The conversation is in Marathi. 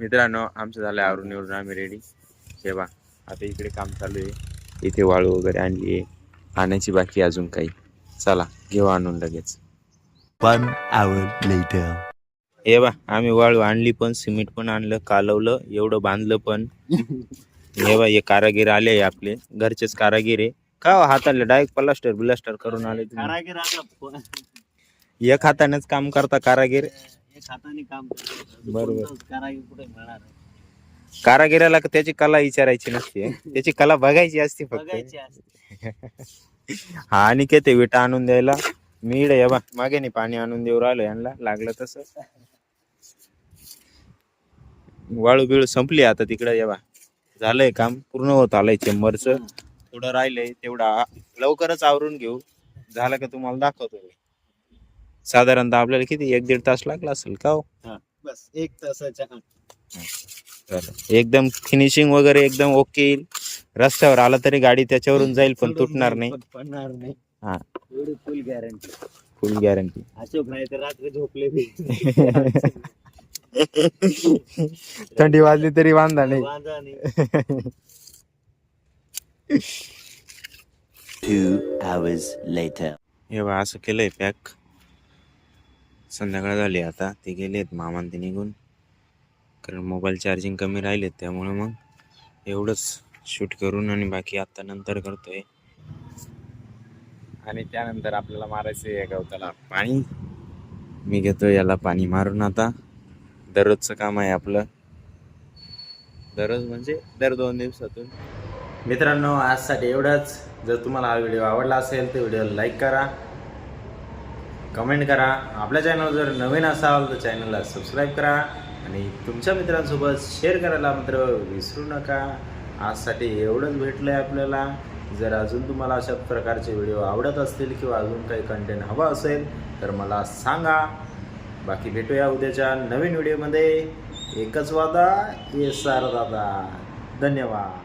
मित्रांनो आमचं झालं आवरून निवडून आम्ही रेडी. शेवा आता इकडे काम चालू आहे. इथे वाळू वगैरे आणली आहे, आणायची बाकी अजून काही. चला घेऊ आणून लगेच. 1 hour later. हे बा आम्ही वाळू आणली पण, सिमेंट पण आणलं, कालवलं, एवढं बांधलं पण. हे बा हे कारागीर आले आपले घरचेच कारागीर आहे का हो, हाताले डायरेक्ट प्लास्टर करून आले तुम्ही. कारागीर आता एक हातानेच काम करता कारागीर. एक हाताने काम करतो. बरोबर. कारागीर कुठे मिळणार आहे? कारागिराला त्याची कला विचारायची नसते, त्याची कला बघायची असते फक्त. बघायची असते. हा आणि काय ते विटा आणून द्यायला मी इकडे ये बा मागे नाही पाणी आणून देऊ राहिलो यांना, लागलं तसं. वाळू बिळू संपली आता तिकडे ये बा, झालंय काम पूर्ण होत आलंय. चेंबरचं थोडं राहिलंय, तेवढा लवकरच आवरून घेऊ. झालं का तुम्हाला दाखवतो. साधारणतः आपल्याला किती 1-1.5 तास लागला असेल का हो? बस 1 तासाच्या आत. एकदम फिनिशिंग वगैरे एकदम ओके येईल. रस्त्यावर आला तरी गाडी त्याच्यावरून जाईल पण तुटणार नाही. पडणार नाही. हा एवढी फुल गॅरंटी. फुल गॅरंटी. अशोक नाही तर रात्री झोपले मी. थंडी वाजली तरी वांधा नाही. वांधा नाही. 2 hours later. हे बा असं केलंय पॅक. संध्याकाळ झाली आता, ते गेलेत मामान ते निघून, कारण मोबाईल चार्जिंग कमी राहिलेत. त्यामुळे मग एवढंच शूट करून आणि बाकी आता नंतर करतोय. आणि त्यानंतर आपल्याला मारायचं आहे गवताला पाणी. मी घेतो याला पाणी मारून. आता दररोजचं काम आहे आपलं, दररोज म्हणजे दर 2 दिवसातून. मित्रांनो आजसाठी एवढंच. जर तुम्हाला हा व्हिडिओ आवडला असेल तर व्हिडिओला लाईक करा, कमेंट करा. आपल्या चॅनल जर नवीन असाल तर चॅनलला सबस्क्राईब करा आणि तुमच्या मित्रांसोबत शेअर करायला मात्र विसरू नका. आजसाठी एवढंच भेटलं आहे आपल्याला. जर अजून तुम्हाला अशा प्रकारचे व्हिडिओ आवडत असतील किंवा अजून काही कंटेंट हवा असेल तर मला सांगा. बाकी भेटूया उद्याच्या नवीन व्हिडिओमध्ये. एकच वादा, ये सारा दादा. धन्यवाद.